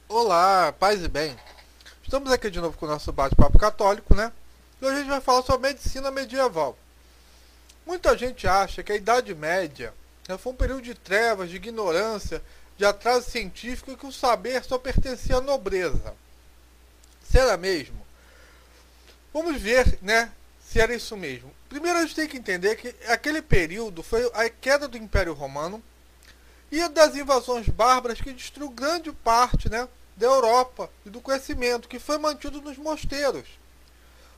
Olá, paz e bem. Estamos aqui de novo com o nosso bate-papo católico, né? E hoje a gente vai falar sobre medicina medieval. Muita gente acha que a Idade Média foi um período de trevas, de ignorância, de atraso científico e que o saber só pertencia à nobreza. Será mesmo? Vamos ver, né, se era isso mesmo. Primeiro a gente tem que entender que aquele período foi a queda do Império Romano e das invasões bárbaras que destruiu grande parte, né, da Europa e do conhecimento que foi mantido nos mosteiros.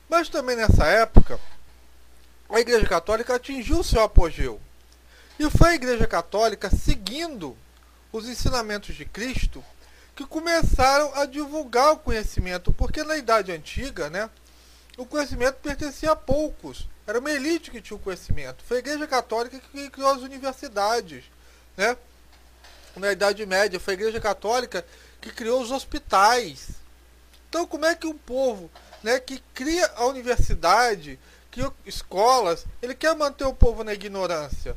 Mas também nessa época, a Igreja Católica atingiu seu apogeu. E foi a Igreja Católica, seguindo os ensinamentos de Cristo, que começaram a divulgar o conhecimento, porque na Idade Antiga, né, o conhecimento pertencia a poucos. Era uma elite que tinha o conhecimento. Foi a Igreja Católica que criou as universidades, né? Na Idade Média, foi a Igreja Católica que criou os hospitais. Então, como é que um povo, né, que cria a universidade, cria escolas, ele quer manter o povo na ignorância?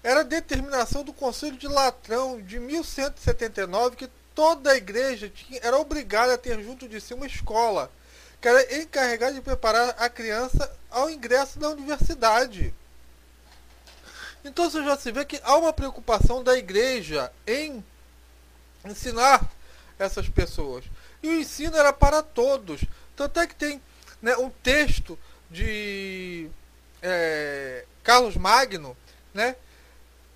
Era a determinação do Concílio de Latrão, de 1179, que toda a igreja era obrigada a ter junto de si uma escola, que era encarregada de preparar a criança ao ingresso na universidade. Então você já se vê que há uma preocupação da igreja em ensinar essas pessoas. E o ensino era para todos. Tanto é que tem, né, um texto de Carlos Magno, né,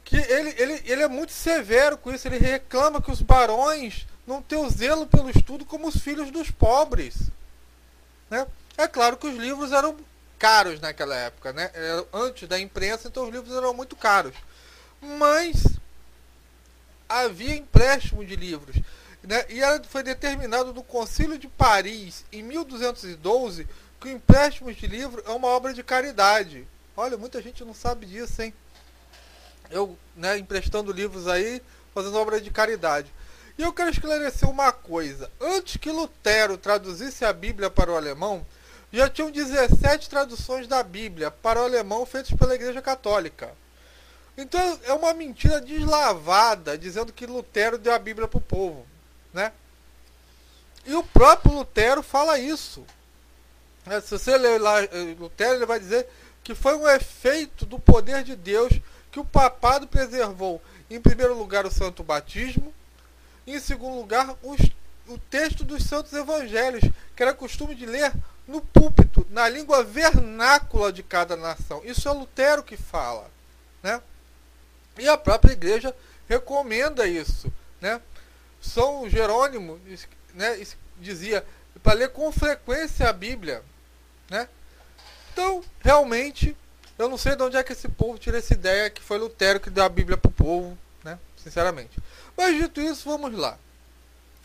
que ele é muito severo com isso. Ele reclama que os barões não têm o zelo pelo estudo como os filhos dos pobres, né? É claro que os livros eram caros naquela época, né? Antes da imprensa, então os livros eram muito caros. Mas havia empréstimo de livros, né? E foi determinado no Concílio de Paris, em 1212, que o empréstimo de livro é uma obra de caridade. Olha, muita gente não sabe disso, hein? Eu, né, emprestando livros aí, fazendo obra de caridade. E eu quero esclarecer uma coisa. Antes que Lutero traduzisse a Bíblia para o alemão, já tinham 17 traduções da Bíblia para o alemão feitas pela Igreja Católica. Então é uma mentira deslavada dizendo que Lutero deu a Bíblia para o povo, né? E o próprio Lutero fala isso. Se você ler lá Lutero, ele vai dizer que foi um efeito do poder de Deus que o papado preservou, em primeiro lugar, o santo batismo, e em segundo lugar, o texto dos santos evangelhos, que era costume de ler no púlpito, na língua vernácula de cada nação. Isso é Lutero que fala, né? E a própria igreja recomenda isso, né? São Jerônimo, né, dizia para ler com frequência a Bíblia, né? Então, realmente, eu não sei de onde é que esse povo tira essa ideia que foi Lutero que deu a Bíblia para o povo, né? Sinceramente. Mas dito isso, vamos lá.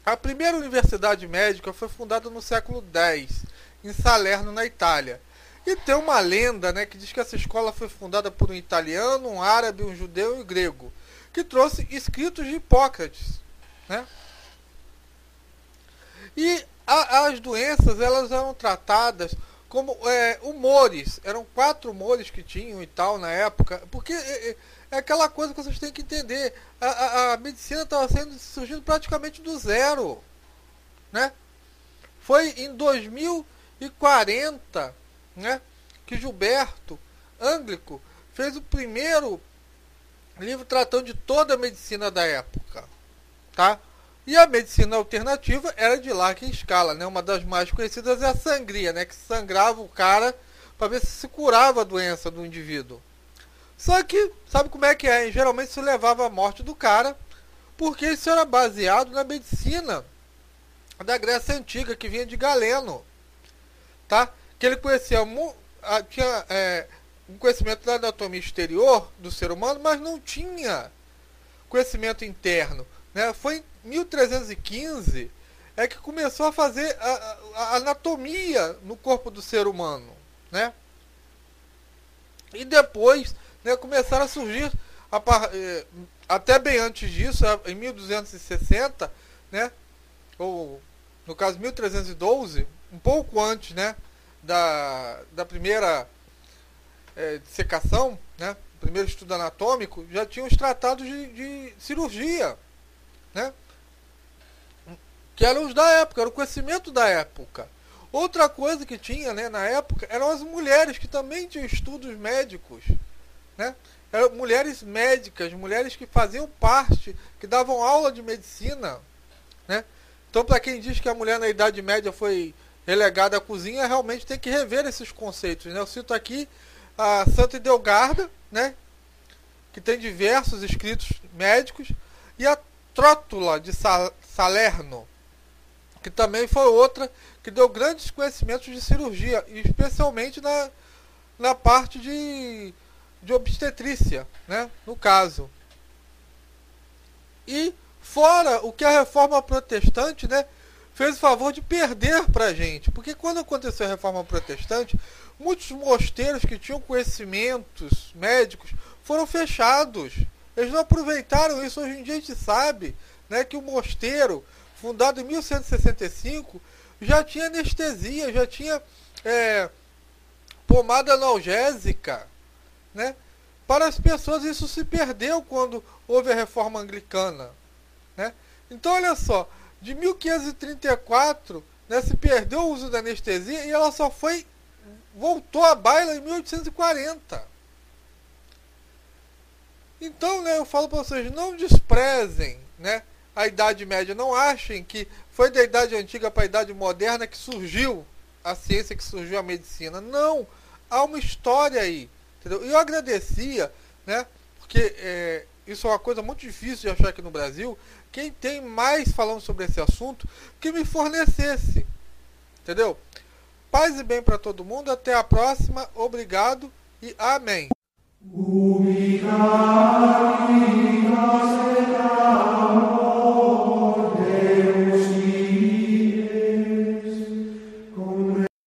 A primeira universidade médica foi fundada no século X, em Salerno, na Itália. E tem uma lenda, né, que diz que essa escola foi fundada por um italiano, um árabe, um judeu e um grego, que trouxe escritos de Hipócrates, né? E as doenças, elas eram tratadas como humores. Eram 4 humores que tinham e tal na época, porque é aquela coisa que vocês têm que entender. A medicina estava surgindo praticamente do zero, né? Foi em 2040, né, que Gilberto Ânglico fez o primeiro livro tratando de toda a medicina da época, tá? E a medicina alternativa era de larga escala, né? Uma das mais conhecidas é a sangria, né? Que sangrava o cara para ver se curava a doença do indivíduo. Só que, sabe como é que é? Geralmente isso levava à morte do cara, porque isso era baseado na medicina da Grécia Antiga, que vinha de Galeno, tá? Que ele conhecia, tinha um conhecimento da anatomia exterior do ser humano, mas não tinha conhecimento interno, né? Foi em 1315 que começou a fazer a anatomia no corpo do ser humano, né? E depois, né, começaram a surgir até bem antes disso, em 1260, né, ou no caso 1312, um pouco antes, né, da primeira dissecação, né, primeiro estudo anatômico, já tinham os tratados de cirurgia, né, que eram os da época, era o conhecimento da época. Outra coisa que tinha, né, na época eram as mulheres, que também tinham estudos médicos, né? Eram mulheres médicas, mulheres que faziam parte, que davam aula de medicina, né? Então, para quem diz que a mulher na Idade Média foi relegada à cozinha, realmente tem que rever esses conceitos, né? Eu cito aqui a Santa Idelgarda, né, que tem diversos escritos médicos, e a Trótula de Salerno, que também foi outra que deu grandes conhecimentos de cirurgia, especialmente na parte de obstetrícia, né, no caso. E fora o que a Reforma Protestante, né, fez o favor de perder para a gente, porque quando aconteceu a Reforma Protestante, muitos mosteiros que tinham conhecimentos médicos foram fechados. Eles não aproveitaram isso. Hoje em dia a gente sabe, né, que o mosteiro, fundado em 1165, já tinha anestesia, já tinha pomada analgésica, né, para as pessoas. Isso se perdeu quando houve a Reforma Anglicana, né? Então, olha só, de 1534, né, se perdeu o uso da anestesia e ela só voltou à baila em 1840. Então, né, eu falo para vocês, não desprezem, né, a Idade Média. Não achem que foi da Idade Antiga para a Idade Moderna que surgiu a ciência, que surgiu a medicina. Não, há uma história aí, entendeu? E eu agradecia, né, porque isso é uma coisa muito difícil de achar aqui no Brasil, quem tem mais falando sobre esse assunto, que me fornecesse, entendeu? Paz e bem para todo mundo, até a próxima, obrigado e amém. Obrigado.